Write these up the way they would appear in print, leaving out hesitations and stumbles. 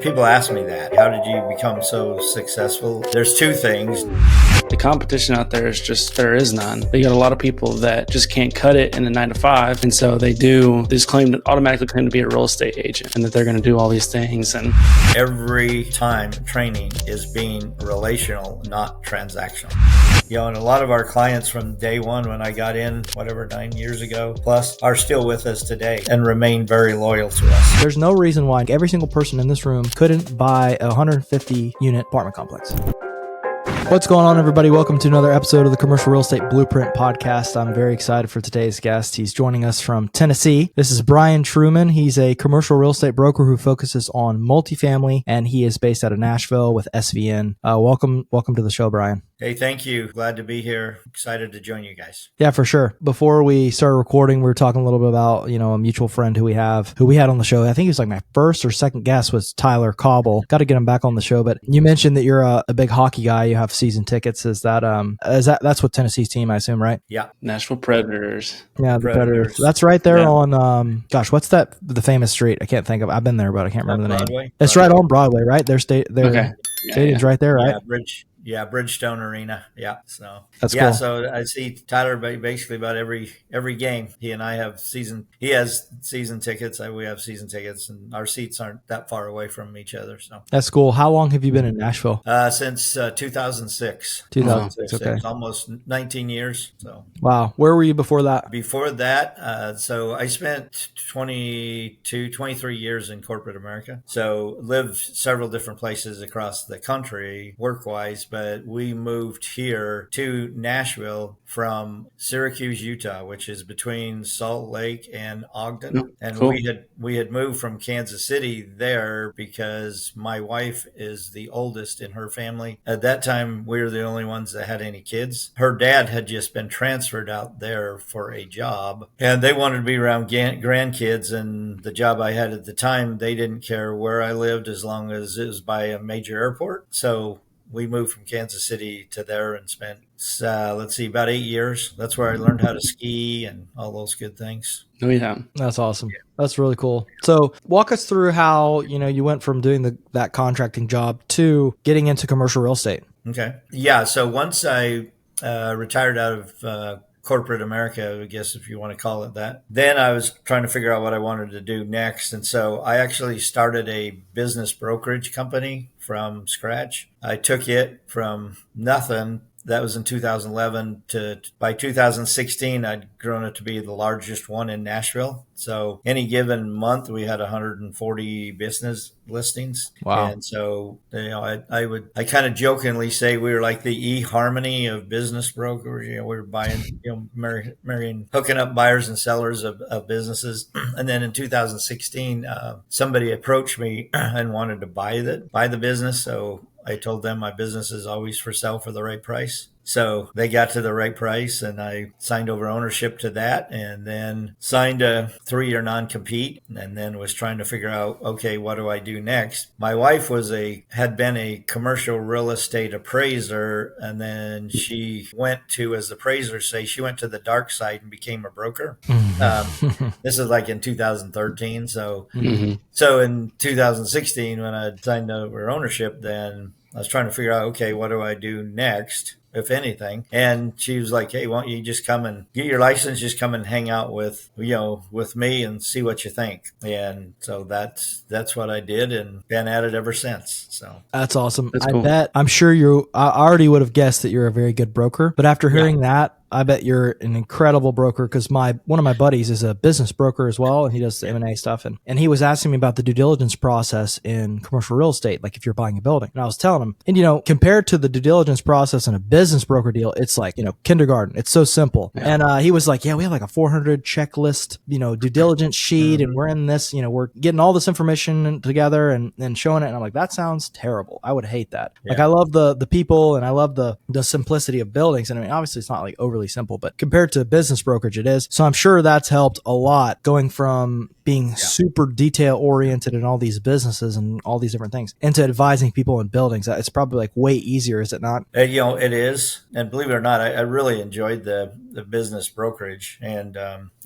People ask me that. How did you become so successful? There's two things. The competition out there is just, there is none. You got a lot of people that just can't cut it in a 9 to 5. And so they just automatically claim to be a real estate agent and that they're going to do all these things. And every time training is being relational, not transactional. And a lot of our clients from day one, when I got in, 9 years ago plus, are still with us today and remain very loyal to us. There's no reason why every single person in this room couldn't buy a 150 unit apartment complex. What's going on, everybody? Welcome to another episode of the Commercial Real Estate Blueprint Podcast. I'm very excited for today's guest. He's joining us from Tennessee. This is Brian Truman. He's a commercial real estate broker who focuses on multifamily, and he is based out of Nashville with SVN. Welcome to the show, Brian. Hey, thank you. Glad to be here. Excited to join you guys. Yeah, for sure. Before we started recording, we were talking a little bit about, a mutual friend who we had on the show. I think he was like my first or second guest was Tyler Cobble. Got to get him back on the show. But you mentioned that you're a big hockey guy. You have season tickets. That's what Tennessee's team, I assume, right? Yeah. Nashville Predators. Yeah, the Predators. That's right there on, what's that? The famous street. I can't think of. I've been there, but I can't remember the Broadway? name. It's right on Broadway, right? Their stadium's right there, right? Yeah, Bridgestone Arena. Yeah, so that's cool. So I see Tyler basically about every game. He and I have season. He has season tickets. We have season tickets, and our seats aren't that far away from each other. So that's cool. How long have you been in Nashville? Since 2006. 2006. Okay, it's almost 19 years. So wow. Where were you before that? Before that, so I spent 23 years in corporate America. So lived several different places across the country, work-wise. But we moved here to Nashville from Syracuse, Utah, which is between Salt Lake and Ogden. And cool. we had moved from Kansas City there because my wife is the oldest in her family. At that time, we were the only ones that had any kids. Her dad had just been transferred out there for a job, and they wanted to be around grandkids. And the job I had at the time, they didn't care where I lived as long as it was by a major airport. So we moved from Kansas City to there and spent, about 8 years. That's where I learned how to ski and all those good things. Oh, yeah. That's awesome. That's really cool. So walk us through how, you went from doing that contracting job to getting into commercial real estate. Okay. Yeah. So once I retired out of corporate America, I guess, if you want to call it that. Then I was trying to figure out what I wanted to do next. And so I actually started a business brokerage company from scratch. I took it from nothing. That was in 2011 to by 2016, I'd grown it to be the largest one in Nashville. So any given month, we had 140 business listings. Wow. And so, I kind of jokingly say we were like the eHarmony of business brokers. We were buying, hooking up buyers and sellers of businesses. And then in 2016, somebody approached me and wanted to buy the business. So I told them my business is always for sale for the right price. So they got to the right price, and I signed over ownership to that, and then signed a 3-year non-compete, and then was trying to figure out, okay, what do I do next? My wife had been a commercial real estate appraiser, and then she went to, as the appraisers say, she went to the dark side and became a broker. This is like in 2013. So in 2016, when I signed over ownership, then I was trying to figure out, okay, what do I do next, if anything? And she was like, hey, why don't you just come and get your license, just come and hang out with me and see what you think. And so that's what I did, and been at it ever since. So that's awesome. That's cool. I'm sure I already would have guessed that you're a very good broker, but after hearing that, I bet you're an incredible broker, because one of my buddies is a business broker as well, and he does the M&A stuff. And he was asking me about the due diligence process in commercial real estate, like if you're buying a building. And I was telling him, and compared to the due diligence process in a business broker deal, it's like, kindergarten. It's so simple. Yeah. And he was like, yeah, we have like a 400 checklist, due diligence sheet, and we're in this, we're getting all this information together and showing it. And I'm like, that sounds terrible. I would hate that. Yeah. Like, I love the people, and I love the simplicity of buildings. And I mean, obviously it's not like overly simple, but compared to business brokerage, it is. So I'm sure that's helped a lot, going from being super detail oriented in all these businesses and all these different things into advising people in buildings. It's probably like way easier, is it not? It is. And believe it or not, I really enjoyed the the business brokerage. And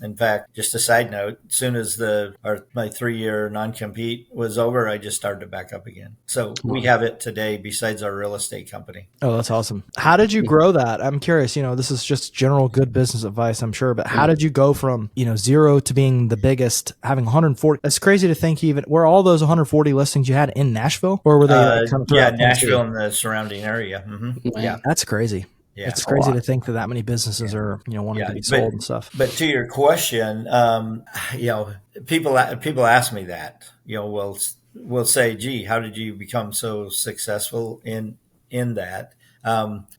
in fact, just a side note, as soon as my 3-year non-compete was over, I just started to back up again. So we have it today besides our real estate company. Oh, that's awesome. How did you grow that? I'm curious, this is just general good business advice, I'm sure, but how did you go from, 0 to being the biggest, having 140? That's crazy to think were all those 140 listings you had in Nashville, or were they kind of throughout Nashville and the surrounding area. Yeah, that's crazy. Yeah, it's crazy to think that many businesses are, wanting to be sold and stuff. But to your question, people ask me that, we'll say, gee, how did you become so successful in that?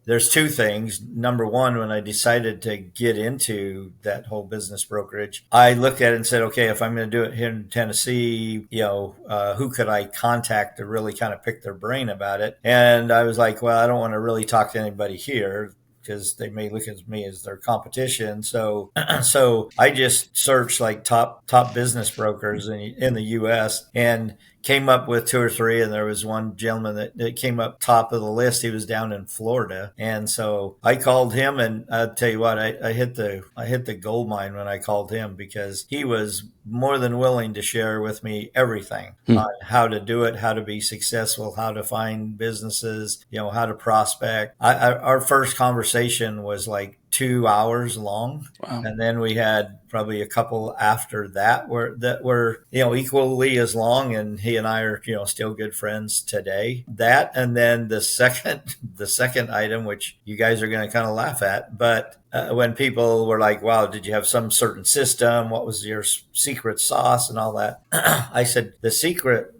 There's two things. Number one, when I decided to get into that whole business brokerage, I looked at it and said, okay, if I'm going to do it here in Tennessee, who could I contact to really kind of pick their brain about it? And I was like, well, I don't want to really talk to anybody here because they may look at me as their competition. So I just searched like top business brokers in the U.S. and came up with 2 or 3, and there was one gentleman that came up top of the list. He was down in Florida, and so I called him, and I'll tell you what, I hit the gold mine when I called him, because he was more than willing to share with me everything on how to do it, how to be successful, how to find businesses, how to prospect. Our first conversation was like 2 hours long. Wow. And then we had probably a couple after that were equally as long, and he and I are still good friends today. That, and then the second item, which you guys are going to kind of laugh at, but when people were like, wow, did you have some certain system? What was your secret sauce and all that? I said,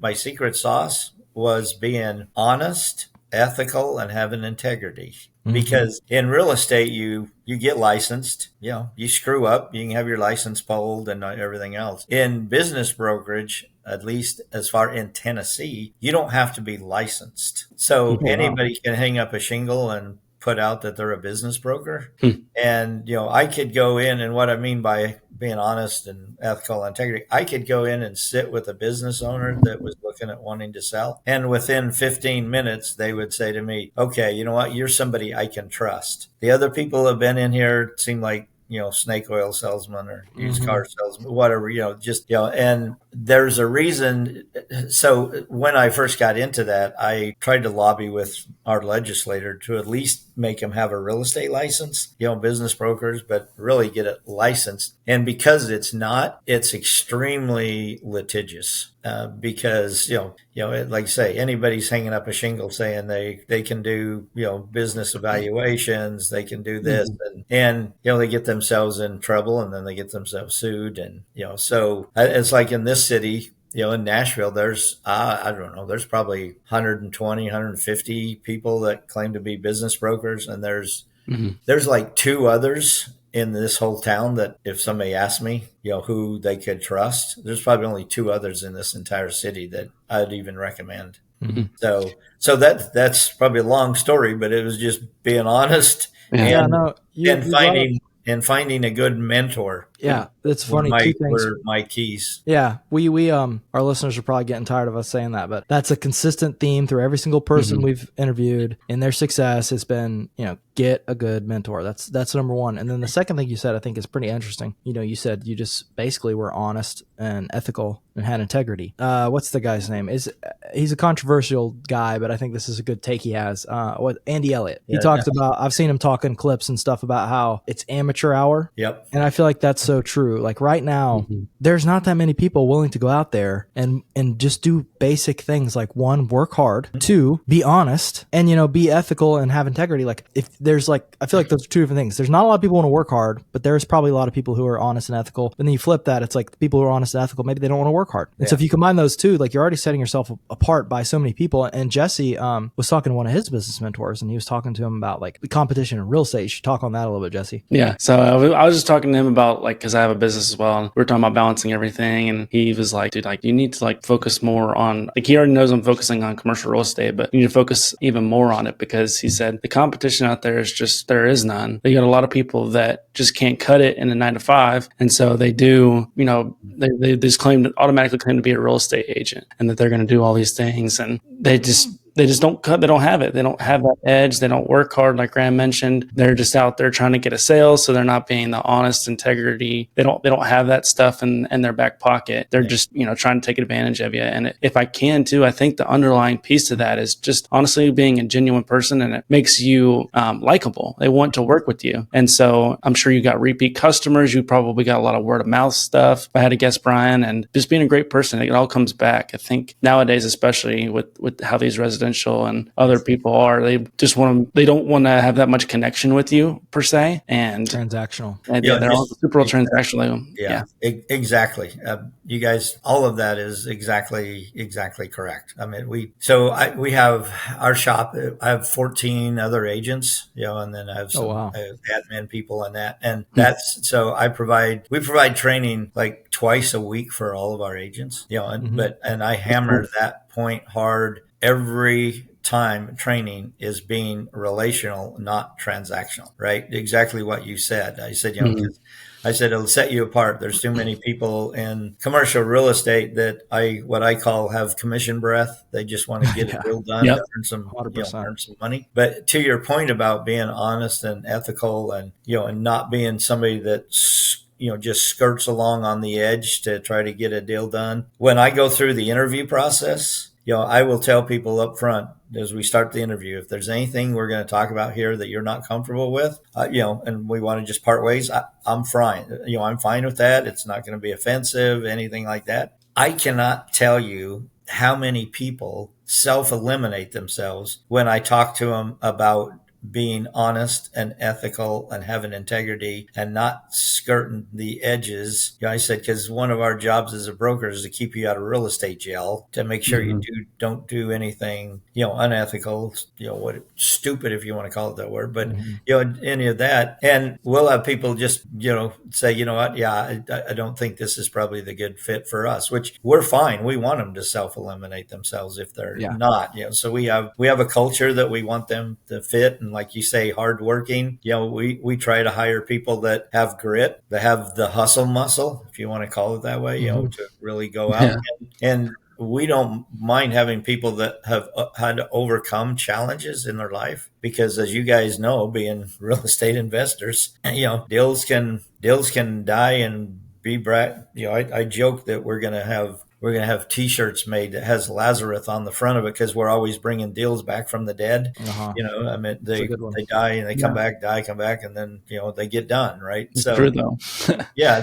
my secret sauce was being honest, ethical, and having integrity. Because in real estate, you get licensed, you screw up, you can have your license pulled and everything else. In business brokerage, at least as far in Tennessee, you don't have to be licensed. So anybody can hang up a shingle and put out that they're a business broker. And, I could go in, and what I mean by being honest and ethical and integrity, I could go in and sit with a business owner that was looking at wanting to sell. And within 15 minutes, they would say to me, okay, you know what? You're somebody I can trust. The other people who have been in here seem like, snake oil salesman or used car salesman, whatever, and there's a reason. So when I first got into that, I tried to lobby with our legislator to at least make him have a real estate license, business brokers, but really get it licensed. And because it's extremely litigious. Because, like I say, anybody's hanging up a shingle saying they can do, business evaluations, they can do this, and they get themselves in trouble, and then they get themselves sued. And, so it's like in this city, in Nashville, there's, I don't know, there's probably 120, 150 people that claim to be business brokers. And there's like 2 others in this whole town that if somebody asked me, who they could trust, there's probably only 2 others in this entire city that I'd even recommend. So that's probably a long story, but it was just being honest and finding a good mentor. Yeah, it's funny. 2 things were my keys. Yeah, we our listeners are probably getting tired of us saying that, but that's a consistent theme through every single person we've interviewed in their success. It's been, get a good mentor. That's number one. And then the second thing you said, I think, is pretty interesting. You said you just basically were honest and ethical and had integrity. What's the guy's name? He's a controversial guy, but I think this is a good take he has. Andy Elliott. He talks about, I've seen him talk in clips and stuff about how it's amateur hour. Yep. And I feel like that's so true. Like right now, there's not that many people willing to go out there and just do basic things like 1, work hard, 2, be honest, and be ethical and have integrity. Like if there's like, I feel like those are 2 different things. There's not a lot of people who want to work hard, but there's probably a lot of people who are honest and ethical. And then you flip that, it's like the people who are honest and ethical, maybe they don't want to work hard. And so if you combine those 2, like you're already setting yourself apart by so many people. And Jesse was talking to one of his business mentors, and he was talking to him about like the competition in real estate. You should talk on that a little bit, Jesse. Yeah. So I was just talking to him about like, cause I have a business as well. And we were talking about balancing everything. And he was like, dude, like you need to like focus more on, like he already knows I'm focusing on commercial real estate, but you need to focus even more on it, because he said the competition out there there is none. You got a lot of people that just can't cut it in a 9 to 5. And so they do, they just automatically claim to be a real estate agent, and that they're going to do all these things. And they just, they just don't cut. They don't have it. They don't have that edge. They don't work hard, like Graham mentioned. They're just out there trying to get a sale, so they're not being the honest integrity. They don't have that stuff in their back pocket. They're just trying to take advantage of you. And if I can too, I think the underlying piece to that is just honestly being a genuine person, and it makes you likable. They want to work with you, and so I'm sure you got repeat customers. You probably got a lot of word of mouth stuff. If I had to guess, Brian, and just being a great person, it all comes back. I think nowadays, especially with how these residential and other people are, they don't want to have that much connection with you per se, and transactional. And they're all super transactional. Exactly. You guys, all of that is exactly correct. I mean, we have our shop. I have 14 other agents, and then I have some admin people and that, and that's so we provide training like twice a week for all of our agents, and I hammer that point hard every time. Training is being relational, not transactional, right? Exactly what you said. I said, 'cause I said, it'll set you apart. There's too many people in commercial real estate that what I call have commission breath. They just want to get a deal done to earn some, earn some money. But to your point about being honest and ethical and, and not being somebody that, just skirts along on the edge to try to get a deal done. When I go through the interview process, I will tell people up front as we start the interview, if there's anything we're going to talk about here that you're not comfortable with, and we want to just part ways, I'm fine. I'm fine with that. It's not going to be offensive, anything like that. I cannot tell you how many people self-eliminate themselves when I talk to them about being honest and ethical and having integrity and not skirting the edges. I said, because one of our jobs as a broker is to keep you out of real estate jail, to make sure you don't do anything, unethical, stupid, if you want to call it that word, but, any of that. And we'll have people just, say, you know what? Yeah, I don't think this is probably the good fit for us, which we're fine. We want them to self-eliminate themselves if they're not, so we have a culture that we want them to fit. And like you say, hardworking. We try to hire people that have grit, that have the hustle muscle, if you want to call it that way, to really go out. And we don't mind having people that have had to overcome challenges in their life, because as you guys know, being real estate investors, deals can die and be brat. I joke that we're going to have T-shirts made that has Lazarus on the front of it, because we're always bringing deals back from the dead. I mean, they die and they come back, and then they get done, right? It's true though.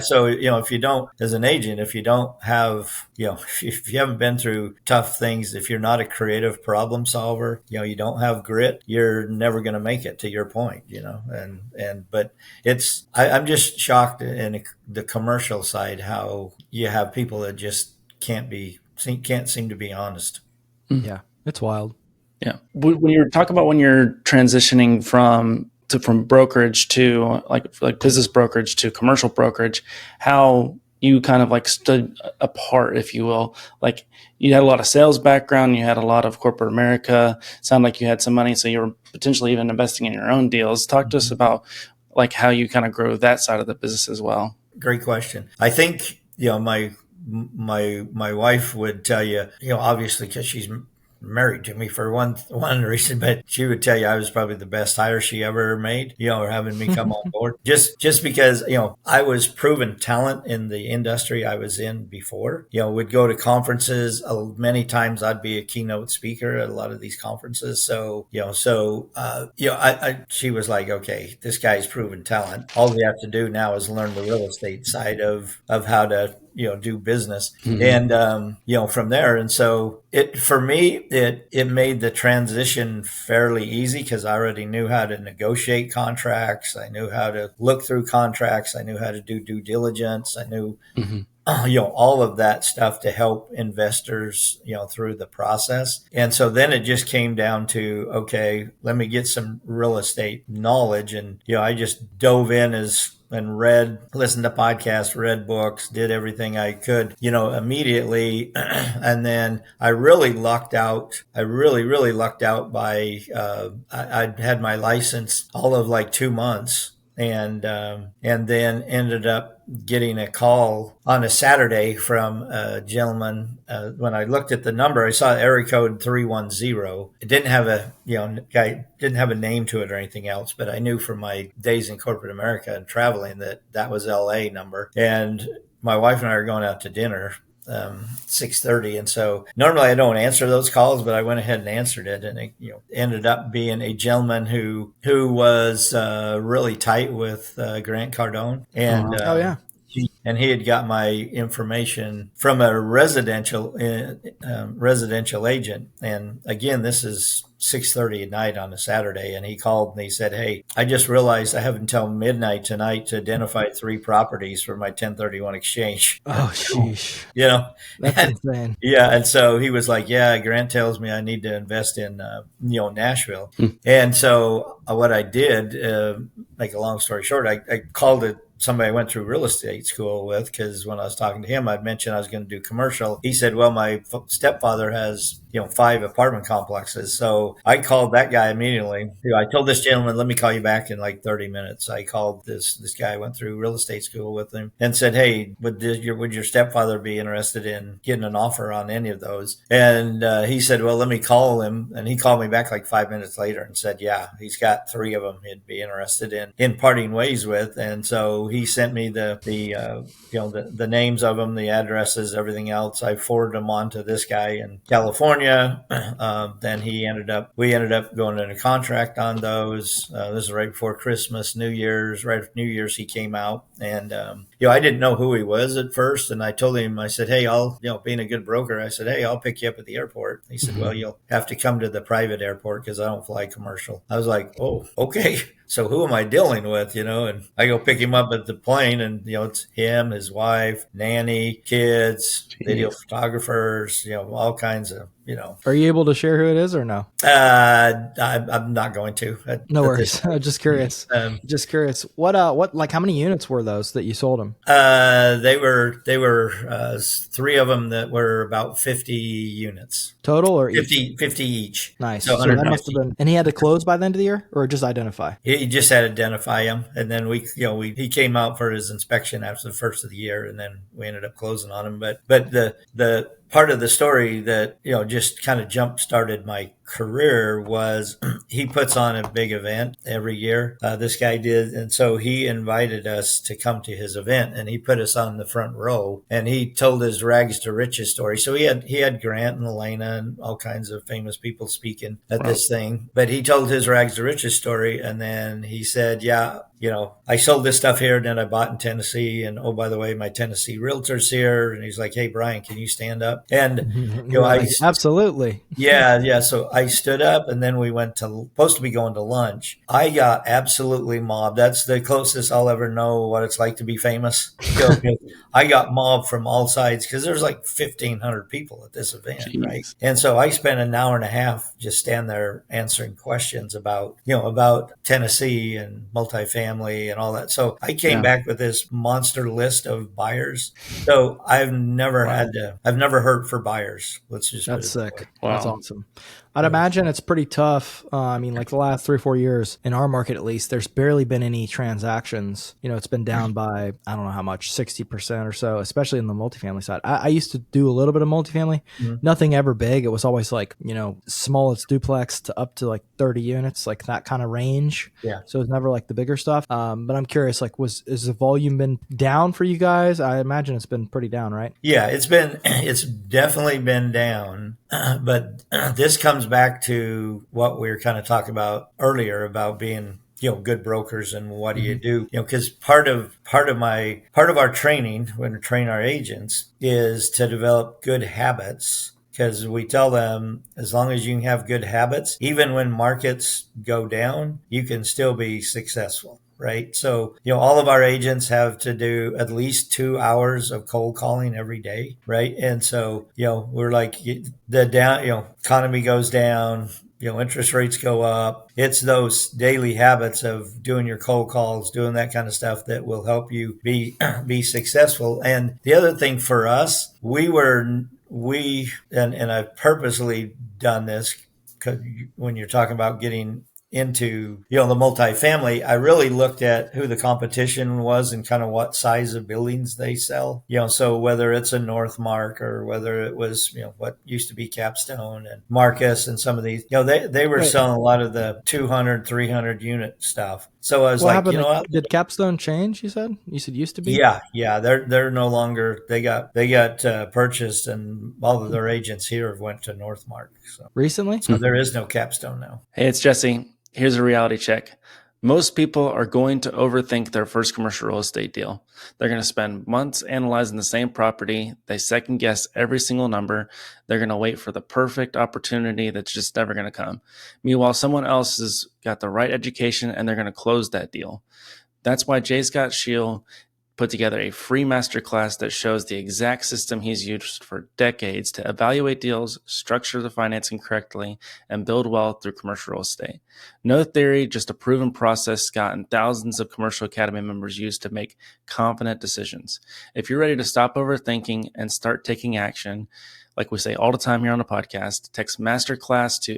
So if you don't, as an agent, if you don't have, if you haven't been through tough things, if you're not a creative problem solver, you don't have grit, you're never going to make it, to your point, but I'm just shocked in the commercial side how you have people that just can't seem to be honest. Yeah, it's wild. Yeah. When you're talking about when you're transitioning from brokerage to like business brokerage to commercial brokerage, how you kind of like stood apart, if you will. Like you had a lot of sales background, you had a lot of corporate America, sound like you had some money, so you were potentially even investing in your own deals. Talk to us about like how you kind of grow that side of the business as well. Great question. I think, my wife would tell you, obviously, because she's married to me for one reason, but she would tell you I was probably the best hire she ever made, or having me come on board just because, I was proven talent in the industry I was in before. Would go to conferences. Many times I'd be a keynote speaker at a lot of these conferences. So, she was like, okay, this guy's proven talent. All we have to do now is learn the real estate side of how to do business. And, from there. And so for me, it made the transition fairly easy, because I already knew how to negotiate contracts. I knew how to look through contracts. I knew how to do due diligence. I knew, all of that stuff to help investors, through the process. And so then it just came down to, okay, let me get some real estate knowledge. And, I just dove in and listened to podcasts, read books, did everything I could, immediately. And then I really lucked out. I really lucked out by, I had my license all of like 2 months, and then ended up getting a call on a Saturday from a gentleman. When I looked at the number, I saw area code 310. It didn't have guy didn't have a name to it or anything else, but I knew from my days in corporate America and traveling that was LA number. And my wife and I are going out to dinner 6:30, and so normally I don't answer those calls, but I went ahead and answered it, and it ended up being a gentleman who was really tight with Grant Cardone, and Oh yeah. he had got my information from a residential agent. And again, this is 6:30 at night on a Saturday, and he called and he said, "Hey, I just realized I have until midnight tonight to identify 3 properties for my 1031 exchange." Oh sheesh. That's and, insane. yeah, and so he was like, "Yeah, Grant tells me I need to invest in Nashville." And so what I did, make a long story short, I called it somebody I went through real estate school with, because when I was talking to him, I'd mentioned I was going to do commercial. He said, "Well, my stepfather has 5 apartment complexes." So I called that guy immediately. I told this gentleman, "Let me call you back in like 30 minutes." I called this guy I went through real estate school with him and said, "Hey, would your stepfather be interested in getting an offer on any of those?" And he said, "Well, let me call him." And he called me back like 5 minutes later and said, "Yeah, he's got 3 of them he'd be interested in parting ways with." And so he sent me the names of them, the addresses, everything else. I forwarded them on to this guy in California. Then we ended up going into contract on those. This is right before Christmas, New Year's. Right after New Year's, he came out, and I didn't know who he was at first. And I told him, I said, "Hey, being a good broker, I said, hey, I'll pick you up at the airport." He said, "Well, you'll have to come to the private airport because I don't fly commercial." I was like, "Oh, okay." So who am I dealing with, And I go pick him up at the plane, and, it's him, his wife, nanny, kids, video photographers, all kinds of, Are you able to share who it is or no? I'm not going to. No worries. Just curious. Just curious. What, like, how many units were those that you sold them? They were 3 of them that were about 50 units. Total or 50 each. Nice. So that must have been, and he had to close by the end of the year or just identify? He just had to identify him. And then he came out for his inspection after the first of the year, and then we ended up closing on him. But the part of the story that, just kind of jump started my career was he puts on a big event every year. This guy did. And so he invited us to come to his event, and he put us on the front row, and he told his rags to riches story. So he had Grant and Elena and all kinds of famous people speaking at this thing, but he told his rags to riches story. And then he said, "Yeah, I sold this stuff here, and then I bought in Tennessee. And oh, by the way, my Tennessee realtor's here." And he's like, "Hey, Brian, can you stand up?" And, absolutely. Yeah. So I stood up, and then we went supposed to be going to lunch. I got absolutely mobbed. That's the closest I'll ever know what it's like to be famous. I got mobbed from all sides because there's like 1,500 people at this event, Jeez. right? And so I spent an hour and a half just stand there answering questions about Tennessee and multifamily and all that. So I came back with this monster list of buyers. So I've never hurt for buyers. Let's just That's sick. Wow. That's awesome. I'd imagine it's pretty tough. I mean, like the last 3 or 4 years in our market, at least, there's barely been any transactions. It's been down by, I don't know how much, 60% or so, especially in the multifamily side. I used to do a little bit of multifamily, nothing ever big. It was always like, smallest duplex to up to like 30 units, like that kind of range. Yeah. So it's never like the bigger stuff. But I'm curious, like, is the volume been down for you guys? I imagine it's been pretty down, right? Yeah, it's definitely been down. But this comes back to what we were kind of talking about earlier about being, good brokers and what do you do? Because part of our training when we train our agents is to develop good habits. Because we tell them, as long as you can have good habits, even when markets go down, you can still be successful. Right. So, all of our agents have to do at least 2 hours of cold calling every day. Right. And so, we're like economy goes down, interest rates go up. It's those daily habits of doing your cold calls, doing that kind of stuff that will help you be successful. And the other thing for us, and I've purposely done this, because when you're talking about getting into, the multifamily, I really looked at who the competition was and kind of what size of buildings they sell. So whether it's a Northmark or whether it was, what used to be Capstone and Marcus and some of these, they were Wait. selling a lot of the 200, 300 unit stuff. So I was What like, happened? what? Did Capstone change? You said used to be. Yeah, they're no longer. They got purchased, and all of their agents here have went to Northmark. So Recently? so there is no Capstone now. Hey, it's Jesse. Here's a reality check. Most people are going to overthink their first commercial real estate deal. They're going to spend months analyzing the same property. They second guess every single number. They're going to wait for the perfect opportunity that's just never going to come. Meanwhile, someone else has got the right education and they're going to close that deal. That's why J. Scott Shield put together a free masterclass that shows the exact system he's used for decades to evaluate deals, structure the financing correctly, and build wealth through commercial real estate. No theory, just a proven process Scott and thousands of Commercial Academy members use to make confident decisions. If you're ready to stop overthinking and start taking action, like we say all the time here on the podcast, text Masterclass to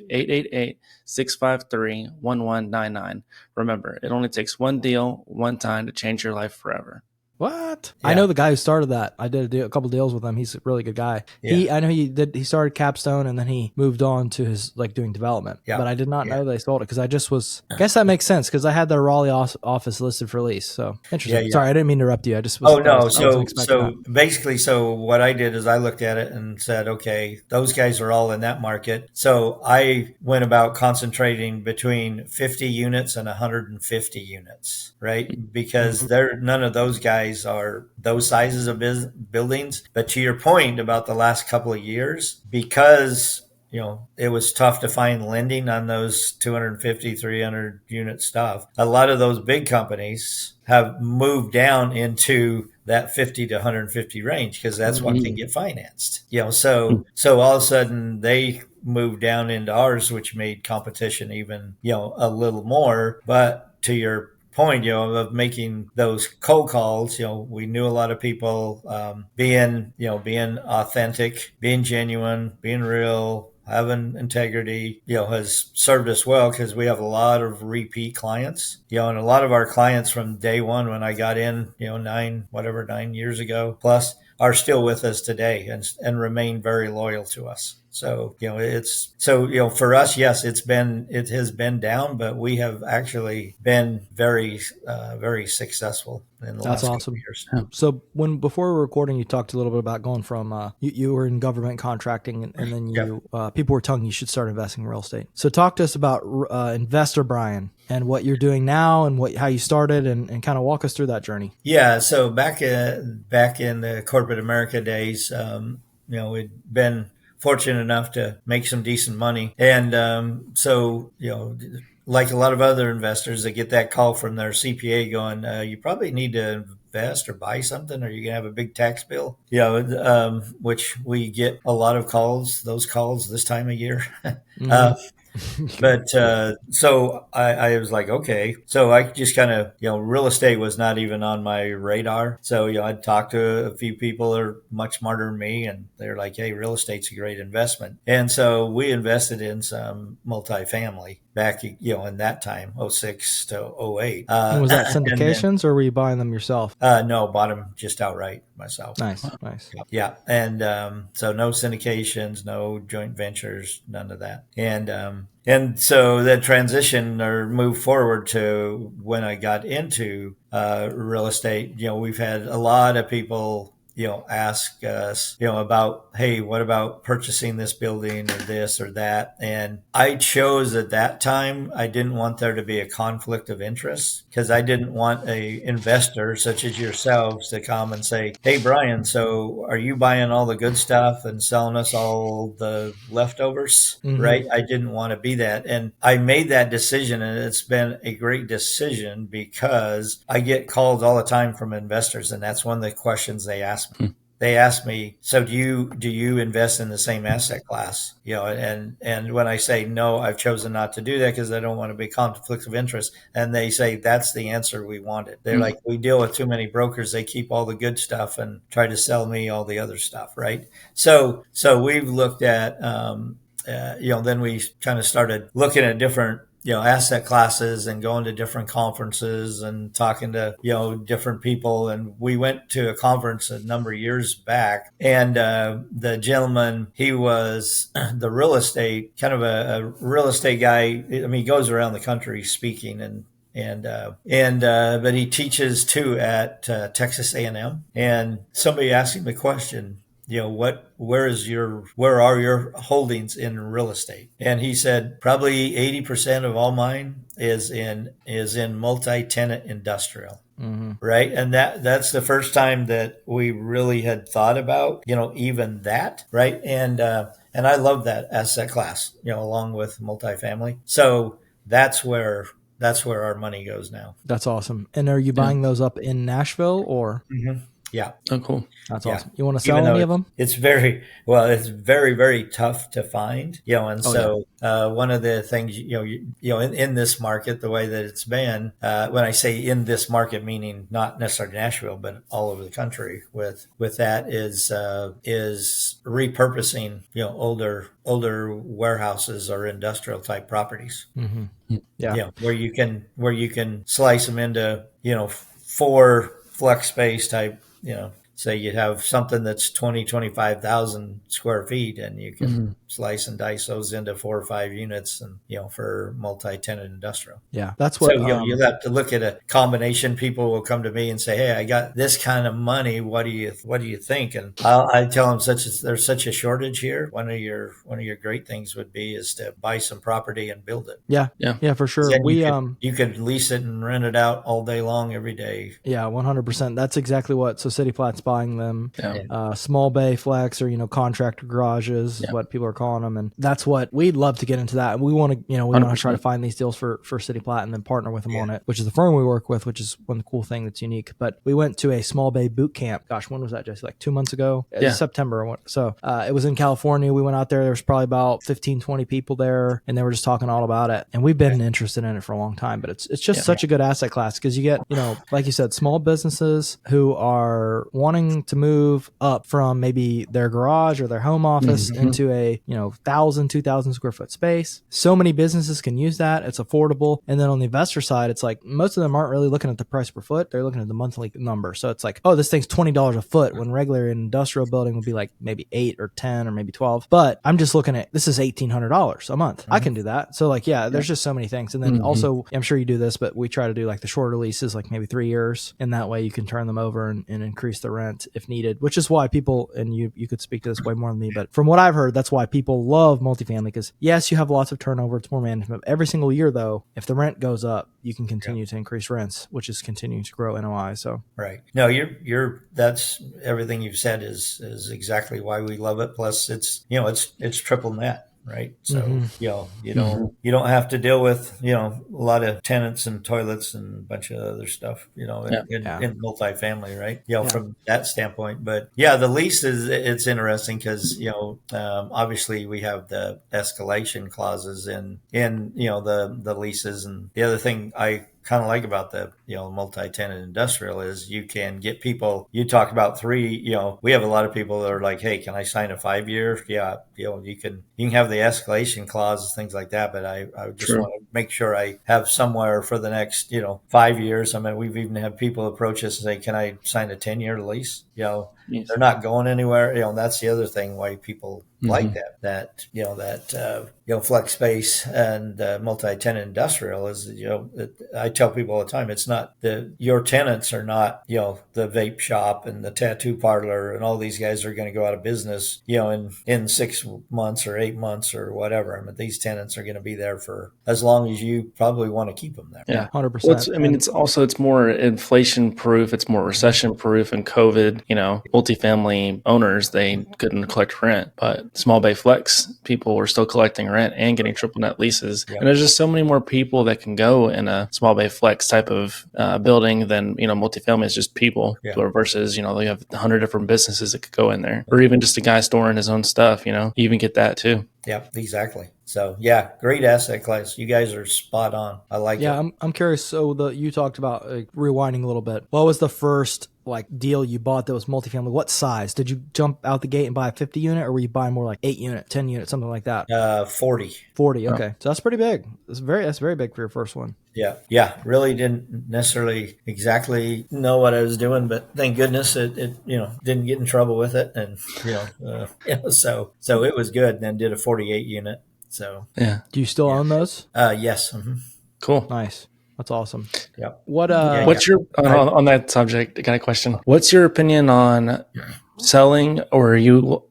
888-653-1199. Remember, it only takes one deal, one time to change your life forever. What? Yeah. I know the guy who started that. I did a couple deals with him. He's a really good guy. Yeah. I know he started Capstone and then he moved on to his doing development. Yeah. But I did not know they sold it because I guess that makes sense because I had their Raleigh office listed for lease. So interesting. Yeah. Sorry, I didn't mean to interrupt you. I just was. Oh no. I wasn't expecting that. Basically, what I did is I looked at it and said, okay, those guys are all in that market. So I went about concentrating between 50 units and 150 units, right? Because none of those guys are those sizes of buildings. But to your point about the last couple of years, because it was tough to find lending on those 250, 300 unit stuff. A lot of those big companies have moved down into that 50 to 150 range because that's what can get financed. So all of a sudden they moved down into ours, which made competition even, a little more. But to your point, of making those cold calls, we knew a lot of people, being authentic, being genuine, being real, having integrity, has served us well because we have a lot of repeat clients, and a lot of our clients from day one when I got in, 9 years ago plus are still with us today and remain very loyal to us. So, for us, yes, it has been down, but we have actually been very, very successful in the That's last awesome. couple of years. So before we were recording, you talked a little bit about going from you were in government contracting, and then people were telling you should start investing in real estate. So talk to us about Investor Brian and what you're doing now and how you started and kind of walk us through that journey. Yeah. So back in the corporate America days, we'd been fortunate enough to make some decent money. And like a lot of other investors, they get that call from their CPA going, you probably need to invest or buy something or you're going to have a big tax bill, which we get a lot of those calls this time of year. But so I was like, okay. So I just kind of, real estate was not even on my radar. So, I'd talked to a few people that are much smarter than me, and they're like, hey, real estate's a great investment. And so we invested in some multifamily back, in that time, 06 to 08. And was that syndications or were you buying them yourself? No, bought them just outright myself. Nice. Yeah. And so no syndications, no joint ventures, none of that. And so that transition or move forward to when I got into real estate, we've had a lot of people ask us, about, hey, what about purchasing this building or this or that? And I chose at that time, I didn't want there to be a conflict of interest because I didn't want a investor such as yourselves to come and say, hey, Brian, so are you buying all the good stuff and selling us all the leftovers? Right? I didn't want to be that. And I made that decision, and it's been a great decision because I get called all the time from investors, and that's one of the questions they ask me. They ask me, so do you invest in the same asset class? And when I say no, I've chosen not to do that because I don't want to be conflicts of interest. And they say, that's the answer we wanted. They're like, we deal with too many brokers. They keep all the good stuff and try to sell me all the other stuff. Right. So we've looked at, then we kind of started looking at different asset classes and going to different conferences and talking to, different people. And we went to a conference a number of years back, and the gentleman, he was the real estate, kind of a real estate guy. I mean, he goes around the country speaking but he teaches too at Texas A&M. And somebody asked him a question, where are your holdings in real estate? And he said, probably 80% of all mine is in multi-tenant industrial. Mm-hmm. Right. And that's the first time that we really had thought about, even that. Right. And I love that asset class, along with multifamily. So that's where our money goes now. That's awesome. And are you buying those up in Nashville or? Mm-hmm. Yeah. Oh, cool. That's awesome. You want to sell any of them? It's very, very tough to find, one of the things, in this market, the way that it's been, when I say in this market, meaning not necessarily Nashville, but all over the country with that is repurposing, older warehouses or industrial type properties. Mm-hmm. Yeah. Where you can slice them into, 4 flex space type, say you have something that's 25,000 square feet, and you can slice and dice those into 4 or 5 units, and for multi-tenant industrial. Yeah, that's what. So you'll have to look at a combination. People will come to me and say, "Hey, I got this kind of money. What do you think?" And I tell them, there's such a shortage here. One of your great things would be is to buy some property and build it. Yeah, for sure. You could lease it and rent it out all day long, every day. Yeah, 100%. That's exactly what. So City Plat's buying them. Small bay flex, or contractor garages is what people are calling them, and that's what we'd love to get into. That we want to try to find these deals for City Plat and then partner with them on it, which is the firm we work with, which is one cool thing that's unique. But we went to a small bay boot camp. Gosh, when was that, Jesse? Like 2 months ago? September. So it was in California. We went out there. There was probably about 15, 20 people there, and they were just talking all about it. And we've been interested in it for a long time, but it's just such a good asset class, because you get, like you said, small businesses who are wanting to move up from maybe their garage or their home office into a 1,000, 2,000 square foot space. So many businesses can use that. It's affordable. And then on the investor side, it's like most of them aren't really looking at the price per foot. They're looking at the monthly number. So it's like, oh, this thing's $20 a foot, when regular industrial building would be like maybe 8 or 10 or maybe 12. But I'm just looking at, this is $1,800 a month. I can do that. So like, there's just so many things. And then also, I'm sure you do this, but we try to do like the shorter leases, like maybe 3 years. And that way you can turn them over and increase the rent if needed, which is why people, and you could speak to this way more than me, but from what I've heard, that's why people love multifamily, because yes, you have lots of turnover. It's more management. Every single year though, if the rent goes up, you can continue to increase rents, which is continuing to grow NOI. So right. No, that's everything you've said is exactly why we love it. Plus it's triple net. Right. So, you don't have to deal with, a lot of tenants and toilets and a bunch of other stuff, in multifamily. Right. From that standpoint. But the lease it's interesting because, obviously we have the escalation clauses in the leases. And the other thing I kind of like about the multi-tenant industrial is you can get people. You talk about 3. We have a lot of people that are like, hey, can I sign a 5-year? Yeah, you can have the escalation clauses, things like that. But I just want to make sure I have somewhere for the next 5 years. I mean, we've even had people approach us and say, can I sign a 10-year lease? Yes. They're not going anywhere. And that's the other thing why people like that flex space and multi-tenant industrial is, I tell people all the time, it's not your tenants are not, the vape shop and the tattoo parlor and all these guys are going to go out of business, in 6 months or 8 months or whatever. I mean, these tenants are going to be there for as long as you probably want to keep them there. Yeah, 100%. It's more inflation proof. It's more recession proof. And COVID, multifamily owners, they couldn't collect rent, but small bay flex people were still collecting rent and getting triple net leases. And there's just so many more people that can go in a small bay flex type of building than, multifamily is just people versus, you have 100 different businesses that could go in there, or even just a guy storing his own stuff, you even get that too. Yeah, exactly. So yeah, great asset class. You guys are spot on. I like Yeah, it. I'm curious. So you talked about rewinding a little bit. What was the first like deal you bought that was multifamily? What size? Did you jump out the gate and buy a 50 unit, or were you buying more like 8 unit, 10 unit, something like that? 40. 40. Okay, so that's pretty big. That's very big for your first one. Yeah, yeah. Really didn't necessarily exactly know what I was doing, but thank goodness it didn't get in trouble with it, and so it was good. And then did a 48 unit. So Yeah. Do you still yeah, own those? yes, Cool. Nice. That's awesome. yep, What yeah, yeah. What's your on that subject? I got a question. What's your opinion on selling, or are you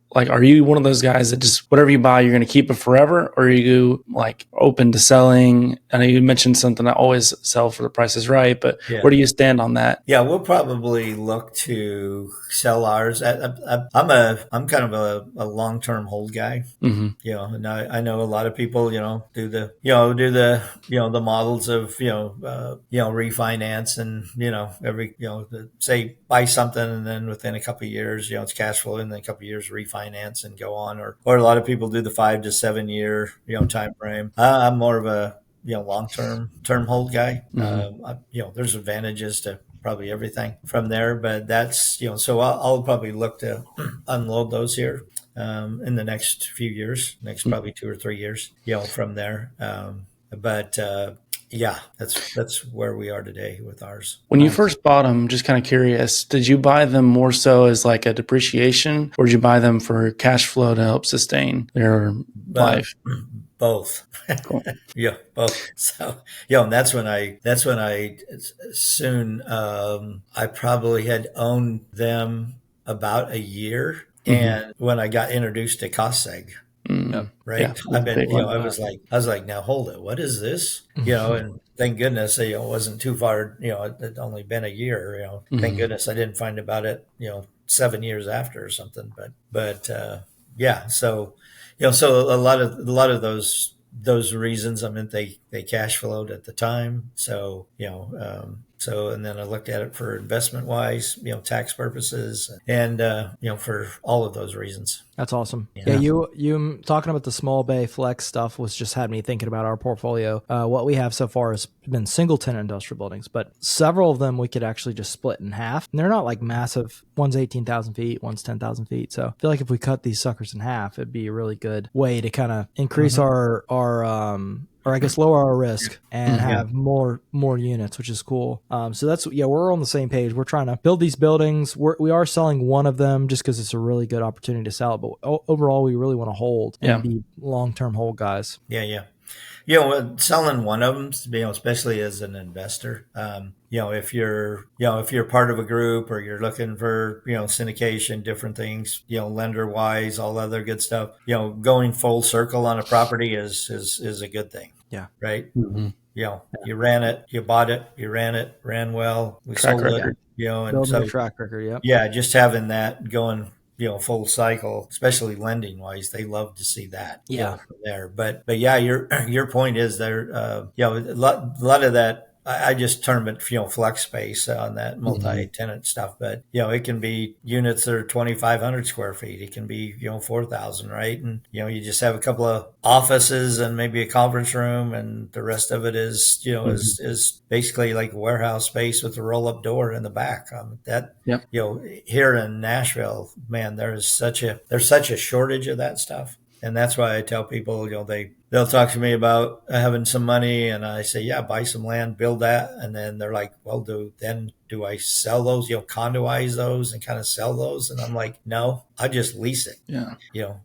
one of those guys that just whatever you buy, you're going to keep it forever, or are you like open to selling? I know you mentioned something that always sell for the price is right, but Yeah. where do you stand on that? Yeah, we'll probably look to sell ours. I'm kind of a long term hold guy. Mm-hmm. And I know a lot of people, do the models of, refinance and, say buy something and then within a couple of years, it's cash flow and then a couple of years refinance and go on. Or a lot of people do the 5 to 7 year, time frame. I'm more of a, long term hold guy. There's advantages to probably everything from there, but that's, so I'll probably look to unload those here in the next few years, next probably 2 or 3 years, from there. But yeah, that's where we are today with ours. When you first bought them, just kind of curious, did you buy them more so as like a depreciation, or did you buy them for cash flow to help sustain their life? Both. Cool. Yeah, both. So, and that's when I soon, I probably had owned them about a year. And when I got introduced to cost seg, right? Yeah, I've been, big one. I was like, now hold it. What is this? And thank goodness, it wasn't too far, it'd only been a year, thank goodness I didn't find about it, 7 years after or something. But yeah, so, so a lot of those reasons, I mean, they cash flowed at the time. So, and then I looked at it for investment wise, tax purposes and, for all of those reasons. That's awesome. Yeah, you talking about the small bay flex stuff was just had me thinking about our portfolio. What we have so far has been single tenant industrial buildings, but several of them we could actually just split in half. And they're not like massive. One's 18,000 feet, one's 10,000 feet. So I feel like if we cut these suckers in half, it'd be a really good way to kind of increase our or I guess lower our risk and have more units, which is cool. So that's, we're on the same page. We're trying to build these buildings. We are selling one of them just because it's a really good opportunity to sell it. But overall, we really want to hold and be long-term hold guys. Yeah. Selling one of them, especially as an investor, if you're part of a group or you're looking for, syndication, different things, lender wise, all other good stuff, going full circle on a property is a good thing. Yeah. Right. You ran it, you bought it, you ran well, we Track sold record. it, and Building so a track record. Yep. yeah, just having that going, full cycle, especially lending wise, they love to see that. Yeah. From there. But yeah, your point is there. A lot of that. I just term it, flex space on that multi-tenant stuff. But it can be units that are 2,500 square feet. It can be 4,000, right? And you just have a couple of offices and maybe a conference room, and the rest of it is is basically like a warehouse space with a roll-up door in the back. Here in Nashville, man, there's such a shortage of that stuff. And that's why I tell people, they'll talk to me about having some money, and I say, yeah, buy some land, build that, and then they're like, well, do I sell those, condoize those and kind of sell those? And I'm like, no, I just lease it. Yeah.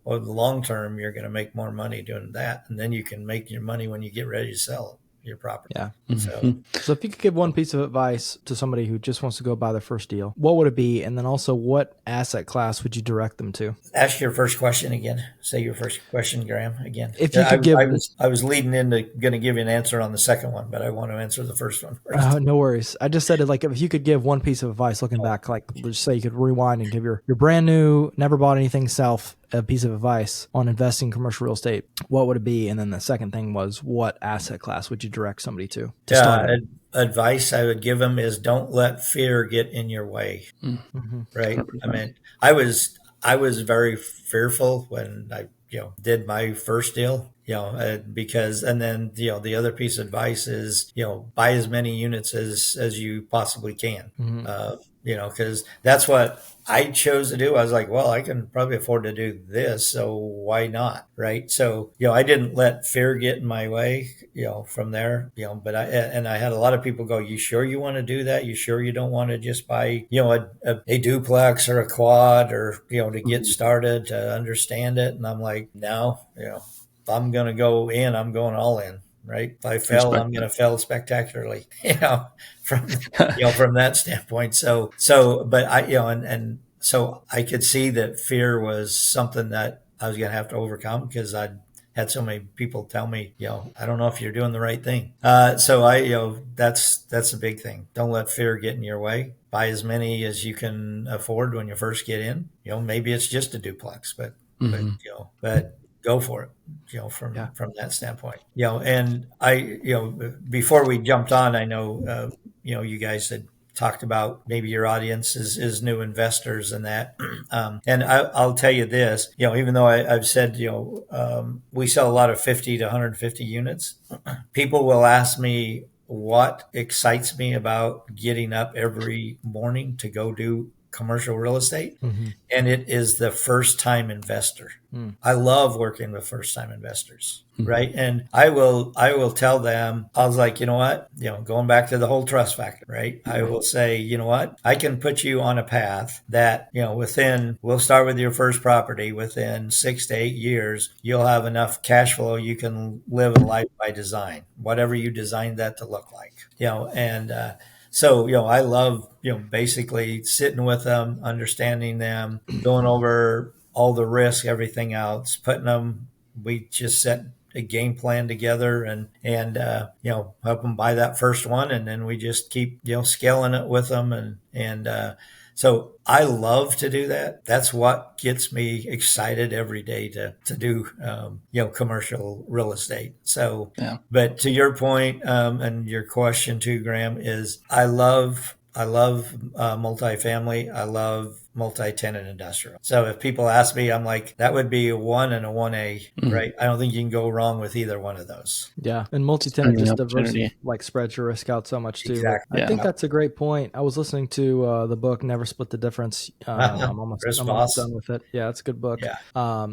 Over the long term, you're going to make more money doing that, and then you can make your money when you get ready to sell your property. Yeah. So if you could give one piece of advice to somebody who just wants to go buy their first deal, what would it be? And then also, what asset class would you direct them to? Ask your first question again. Say your first question, Graham, again. If you could give, I was leading into going to give you an answer on the second one, but I want to answer the first one first. No worries. I just said it like if you could give one piece of advice looking back, like just say you could rewind and give your brand new, never bought anything self a piece of advice on investing in commercial real estate, what would it be? And then the second thing was, what asset class would you direct somebody to start? Advice I would give them is don't let fear get in your way. Right. 100%. I mean, I was very fearful when I did my first deal, because, and then, the other piece of advice is, buy as many units as you possibly can. Because that's what I chose to do. I was like, well, I can probably afford to do this, so why not? Right. So, I didn't let fear get in my way, from there, but I had a lot of people go, you sure you want to do that? You sure you don't want to just buy, a duplex or a quad, or, to get started, to understand it? And I'm like, no, if I'm going to go in, I'm going all in. Right. If I fail, Respect I'm going that. to fail spectacularly, from, from that standpoint. But and so I could see that fear was something that I was going to have to overcome, because I'd had so many people tell me, I don't know if you're doing the right thing. So that's a big thing. Don't let fear get in your way. Buy as many as you can afford when you first get in. Maybe it's just a duplex, but go for it, Yeah. from that standpoint. And before we jumped on, I know, you guys had talked about maybe your audience is new investors and that. And I'll tell you this, even though I've said, we sell a lot of 50 to 150 units, people will ask me what excites me about getting up every morning to go do commercial real estate. And it is the first time investor. I love working with first time investors. Right. And I will tell them, I was like, you know what, going back to the whole trust factor, right? I will say, you know what, I can put you on a path that, we'll start with your first property. Within 6 to 8 years, you'll have enough cash flow. You can live a life by design, whatever you designed that to look like, so, I love, basically sitting with them, understanding them, going over all the risk, everything else, we just set a game plan together, and help them buy that first one. And then we just keep, scaling it with them. So I love to do that. That's what gets me excited every day to do, commercial real estate. So, Yeah. but to your point, and your question too, Graham, is I love multifamily. I love multi-tenant industrial. So if people ask me, I'm like, that would be a 1 and a 1A, right? I don't think you can go wrong with either one of those. Yeah, and multi-tenant just Opportunity. spreads your risk out so much too. Exactly. But I think that's a great point. I was listening to the book "Never Split the Difference." I'm Chris almost Voss. done with it. Yeah, it's a good book. Yeah.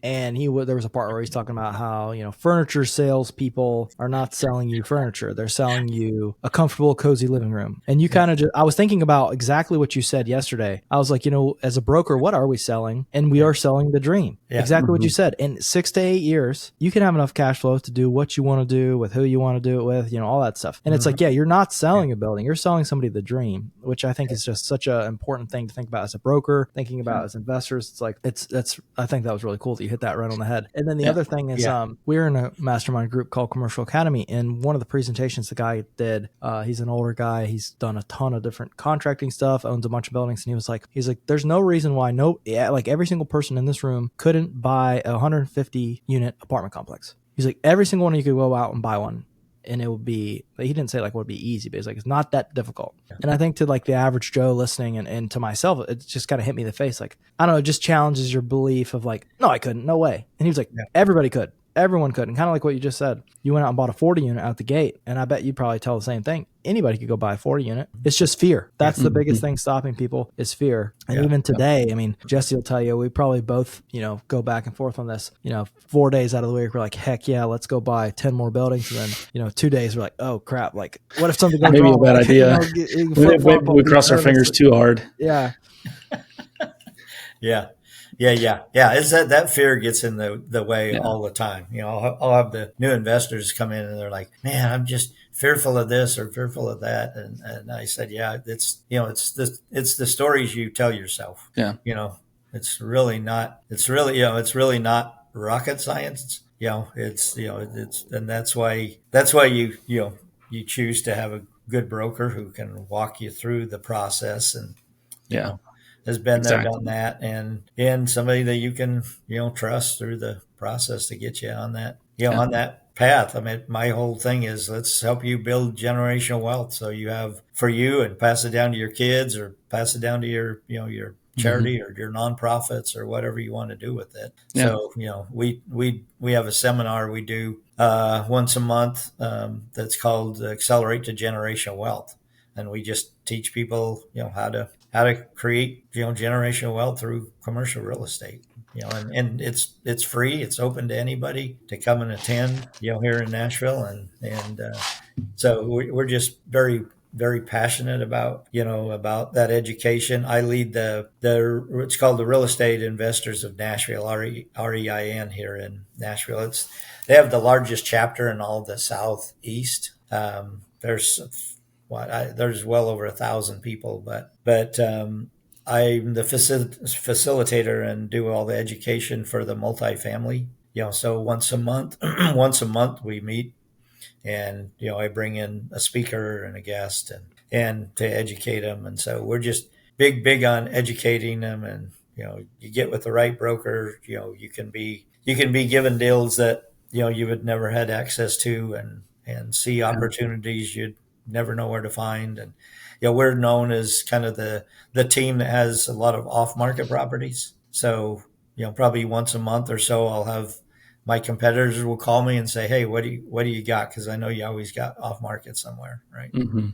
And there was a part where he's talking about how, furniture salespeople are not selling you furniture. They're selling you a comfortable, cozy living room. And you kind of I was thinking about exactly what you said yesterday. I was like, as a broker, what are we selling? And we are selling the dream. Yeah. Exactly what you said. In 6 to 8 years, you can have enough cash flow to do what you want to do with who you want to do it with, all that stuff. And it's like, yeah, you're not selling a building. You're selling somebody the dream, which I think is just such an important thing to think about as a broker, thinking about as investors. It's like, I think that was really cool that you hit that right on the head. And then the other thing is, we're in a mastermind group called Commercial Academy. And one of the presentations the guy did, he's an older guy. He's done a ton of different contracting stuff, owns a bunch of buildings. And he was like, there's no reason why like every single person in this room couldn't buy a 150 unit apartment complex. He's like, every single one of you could go out and buy one. And it would be, he didn't say like would be easy, but he's like, it's not that difficult. And I think to like the average Joe listening and to myself, it just kind of hit me in the face. Like, I don't know, it just challenges your belief of like, no, I couldn't, no way. And he was like, everybody could. Everyone could. And kind of like what you just said, you went out and bought a 40 unit out the gate. And I bet you'd probably tell the same thing. Anybody could go buy a 40 unit. It's just fear. That's the biggest thing stopping people is fear. And even today, I mean, Jesse will tell you, we probably both, go back and forth on this, 4 days out of the week, we're like, heck yeah, let's go buy 10 more buildings. And then, 2 days, we're like, oh crap. Like, what if something goes Maybe wrong? a bad idea. We cross our fingers too hard. Yeah. Yeah. It's that fear gets in the way all the time. I'll have the new investors come in and they're like, man, I'm just fearful of this or fearful of that. And I said, yeah, it's the stories you tell yourself. Yeah. It's really not rocket science. And that's why you choose to have a good broker who can walk you through the process and, has been there, done that, and somebody that you can, trust through the process to get you on that, on that path. I mean, my whole thing is let's help you build generational wealth. So you have for you and pass it down to your kids or pass it down to your charity or your nonprofits or whatever you want to do with it. Yeah. So, we have a seminar we do once a month that's called Accelerate to Generational Wealth. And we just teach people, how to create, generational wealth through commercial real estate. And it's free. It's open to anybody to come and attend, here in Nashville. And so we're just very, very passionate about, about that education. I lead it's called the Real Estate Investors of Nashville, REIN here in Nashville. They have the largest chapter in all the Southeast. There's well over 1,000 people, but I'm the facilitator and do all the education for the multifamily. So once a month, we meet, and I bring in a speaker and a guest, and to educate them. And so we're just big on educating them. And you get with the right broker, you can be given deals that you would never had access to, and see opportunities you'd never know where to find. And we're known as kind of the team that has a lot of off-market properties. So probably once a month or so, I'll have my competitors will call me and say, "Hey, what do you got?" Because I know you always got off-market somewhere, right? Mm-hmm.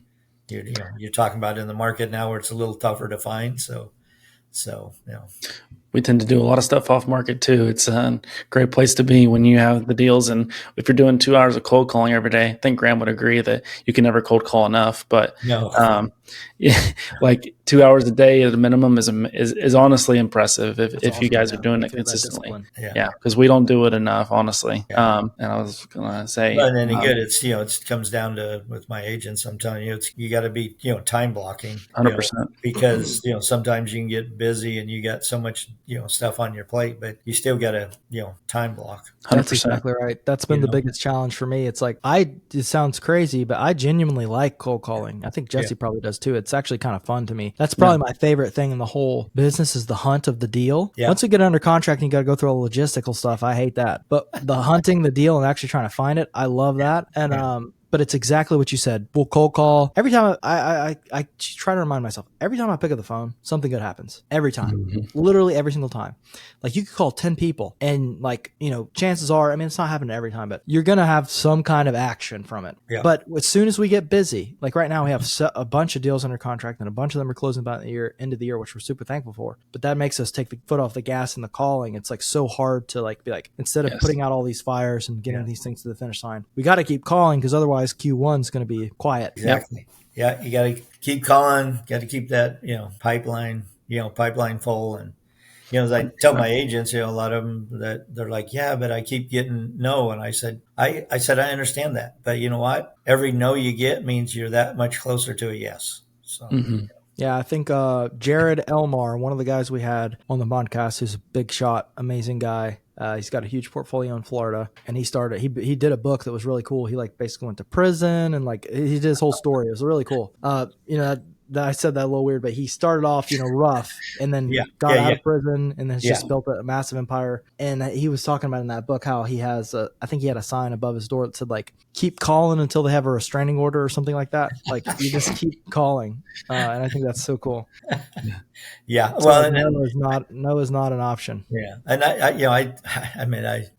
You're talking about in the market now where it's a little tougher to find. So We tend to do a lot of stuff off market too. It's a great place to be when you have the deals. And if you're doing 2 hours of cold calling every day, I think Graham would agree that you can never cold call enough. But like 2 hours a day at a minimum is honestly impressive if you guys are doing it consistently. Yeah, because we don't do it enough, honestly. Yeah. And I was gonna say, but any good, it's it comes down to, with my agents, I'm telling you, you got to be time blocking, 100%, because sometimes you can get busy and you got so much stuff on your plate, but you still got to time block. 100%. That's exactly right. That's been the biggest challenge for me. It's like it sounds crazy, but I genuinely like cold calling. I think Jesse probably does too. It's actually kind of fun to me. That's probably my favorite thing in the whole business is the hunt of the deal. Yeah. Once you get under contract and you got to go through all the logistical stuff, I hate that. But the hunting the deal and actually trying to find it, I love that. And but it's exactly what you said. We'll cold call. Every time I try to remind myself, every time I pick up the phone, something good happens. Every time. Mm-hmm. Literally every single time. Like you could call 10 people and chances are, I mean, it's not happening every time, but you're going to have some kind of action from it. Yeah. But as soon as we get busy, like right now we have a bunch of deals under contract and a bunch of them are closing by the end of the year, which we're super thankful for. But that makes us take the foot off the gas in the calling. It's like so hard to be like, instead of putting out all these fires and getting these things to the finish line, we got to keep calling because otherwise Q1 is going to be quiet. Exactly. Yep. Yeah. You got to keep calling, got to keep that, pipeline full. And, as I tell my agents, a lot of them that they're like, yeah, but I keep getting no. And I said, I understand that, but you know what? Every no you get means you're that much closer to a yes. So. Mm-hmm. Yeah, I think Jared Elmar, one of the guys we had on the podcast, who's a big shot, amazing guy. He's got a huge portfolio in Florida, and he did a book that was really cool. He basically went to prison and he did his whole story. It was really cool. I said that a little weird, but he started off, rough and then got out of prison and has just built a massive empire. And he was talking about in that book how he has, I think he had a sign above his door that said keep calling until they have a restraining order or something like that. Like you just keep calling. And I think that's so cool. Yeah. So well, no is not an option. Yeah. And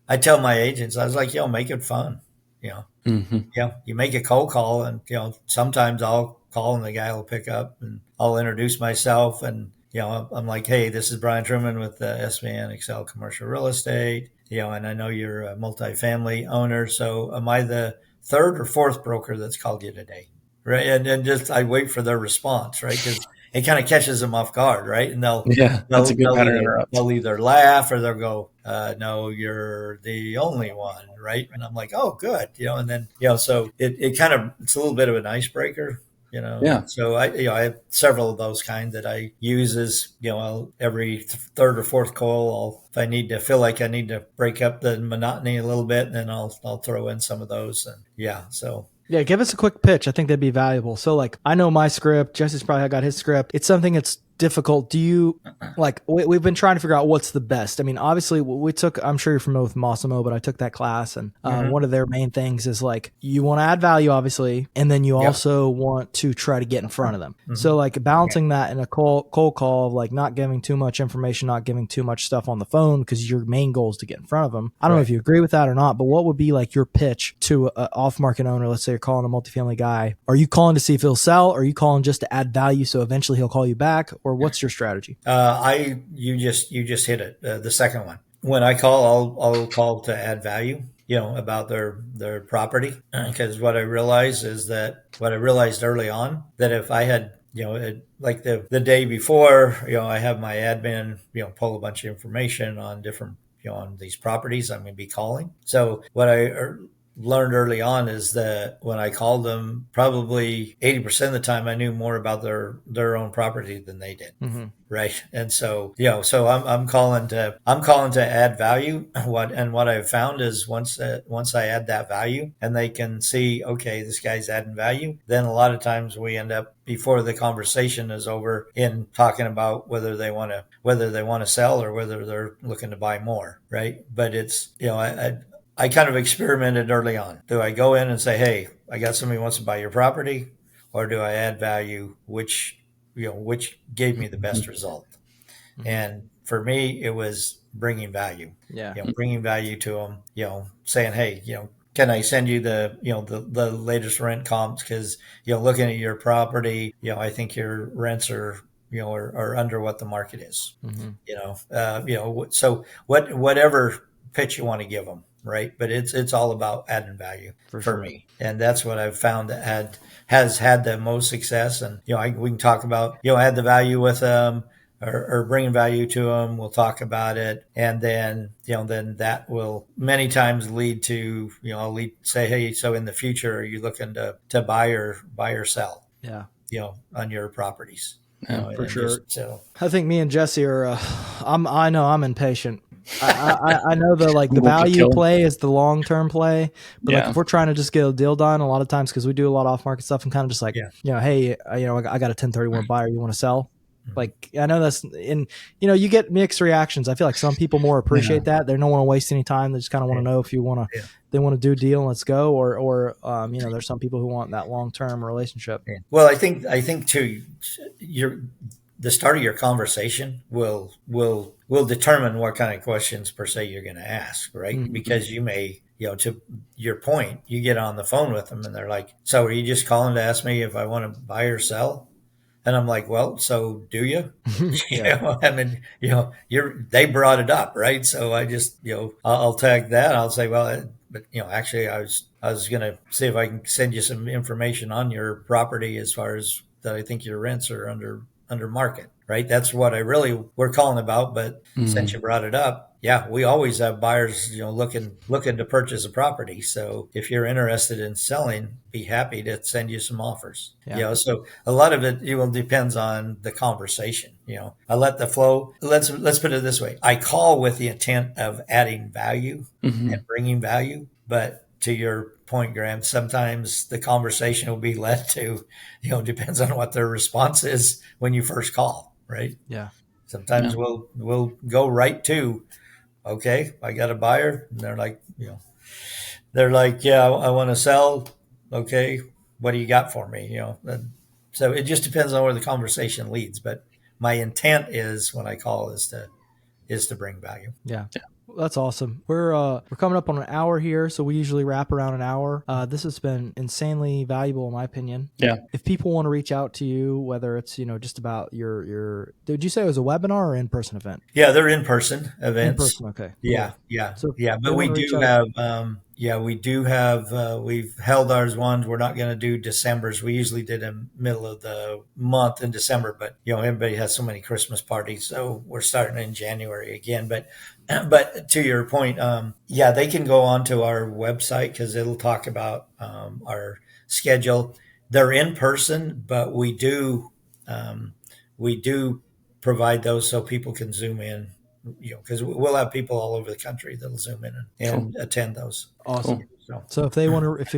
I tell my agents, I was like, make it fun. Mm-hmm. You make a cold call and, sometimes I'll call and the guy will pick up and I'll introduce myself and, I'm like, hey, this is Brian Truman with SVN Excel Commercial Real Estate, and I know you're a multifamily owner. So am I the third or fourth broker that's called you today? Right. And then I wait for their response, right? Because it kind of catches them off guard, right? And that's a good pattern. They'll either laugh or they'll go, no, you're the only one, right? And I'm like, oh, good, and then so it's a little bit of an icebreaker, Yeah. So I have several of those kind that I use as every third or fourth call, if I need to feel like I need to break up the monotony a little bit, then I'll throw in some of those, and so. Yeah, give us a quick pitch. I think that'd be valuable. So I know my script. Jesse's probably got his script. It's something that's difficult. Do you like? We've been trying to figure out what's the best. I mean, obviously, we took. I'm sure you're familiar with Massimo, but I took that class, and one of their main things is like you want to add value, obviously, and then you Yep. also want to try to get in front of them. Mhm. So like balancing that in a cold call of like not giving too much information, not giving too much stuff on the phone because your main goal is to get in front of them. I don't know if you agree with that or not, but what would be like your pitch to an off-market owner? Let's say you're calling a multifamily guy. Are you calling to see if he'll sell? Or are you calling just to add value so eventually he'll call you back? Or what's your strategy? You just hit it. The second one. When I call, I'll call to add value, about their property. Because what I realized early on, that if I had, like the day before, I have my admin, pull a bunch of information on different, on these properties I'm going to be calling. So what I learned early on is that when I called them, probably 80% of the time I knew more about their own property than they did. Mm-hmm. Right. And so, so I'm calling to add value. What I've found is once I add that value and they can see, okay, this guy's adding value, then a lot of times we end up, before the conversation is over, in talking about whether they want to sell or whether they're looking to buy more. Right. But it's, I kind of experimented early on. Do I go in and say, hey, I got somebody who wants to buy your property, or do I add value, which gave me the best result? Mm-hmm. And for me, it was bringing value. Yeah. Bringing value to them. Saying, hey, can I send you the latest rent comps? Because looking at your property, I think your rents are are under what the market is. Mm-hmm. So whatever pitch you want to give them, right? But it's all about adding value For for sure. me, and that's what I've found that has had the most success. And we can talk about add the value with them, or bringing value to them. We'll talk about it, and then then that will many times lead to say, hey, so in the future, are you looking to buy or sell? Yeah. On your properties. For And sure. just so. I think me and Jesse are. I know I'm impatient. I know the value play is the long term play, but like if we're trying to just get a deal done, a lot of times because we do a lot of off market stuff, and kind of just like hey, I got a 1031 buyer, you want to sell? Like I know that's in you get mixed reactions. I feel like some people more appreciate that. They don't want to waste any time. They just kind of want to know if you want to. They want to do a deal and let's go, or there's some people who want that long term relationship. Well, I think too, the start of your conversation will determine what kind of questions per se you're going to ask, right? Mm-hmm. Because you may, to your point, you get on the phone with them and they're like, "So are you just calling to ask me if I want to buy or sell?" And I'm like, "Well, so do you?" I mean, they brought it up, right? So I just, I'll tag that. I'll say, well, but actually, I was going to see if I can send you some information on your property as far as that. I think your rents are under market, right? That's what we're calling about. But since you brought it up, yeah, we always have buyers, looking to purchase a property. So if you're interested in selling, be happy to send you some offers. Yeah. So a lot of it depends on the conversation. I let the flow. Let's put it this way: I call with the intent of adding value and bringing value, but to your point, Graham, sometimes the conversation will be led to, depends on what their response is when you first call, right? Yeah. Sometimes we'll go right to, okay, I got a buyer, and they're like, yeah, I want to sell. Okay, what do you got for me? So it just depends on where the conversation leads. But my intent is when I call is to bring value. Yeah. That's awesome. We're coming up on an hour here, so we usually wrap around an hour. This has been insanely valuable, in my opinion. Yeah. If people want to reach out to you, whether it's just about your, did you say it was a webinar or in-person event? Yeah, they're in-person events. In-person, okay. Yeah, Cool. yeah, So yeah. But we do have, we've held ours ones. We're not going to do December's. We usually did in middle of the month in December, but everybody has so many Christmas parties, so we're starting in January again. But to your point, they can go onto our website because it'll talk about our schedule. They're in person, but we do provide those so people can zoom in because we'll have people all over the country that'll Zoom in and attend those. Awesome. Cool. So if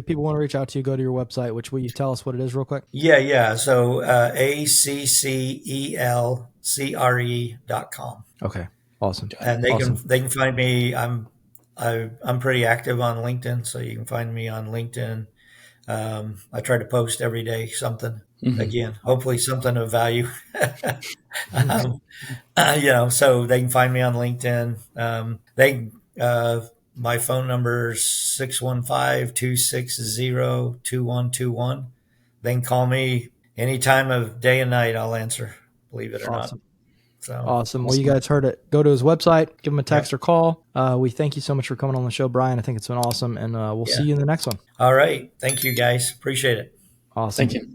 people want to reach out to you, go to your website, which will you tell us what it is real quick? Yeah. So ACCELCRE.com. Okay. Awesome. And they can find me. I'm pretty active on LinkedIn, so you can find me on LinkedIn. I try to post every day something. Again, hopefully something of value. So they can find me on LinkedIn. My phone number is 615-260-2121. They can call me any time of day and night. I'll answer, believe it or not. So Awesome. Well, you guys heard it. Go to his website, give him a text or call. We thank you so much for coming on the show, Brian. I think it's been awesome, and we'll see you in the next one. All right. Thank you, guys. Appreciate it. Awesome. Thank you.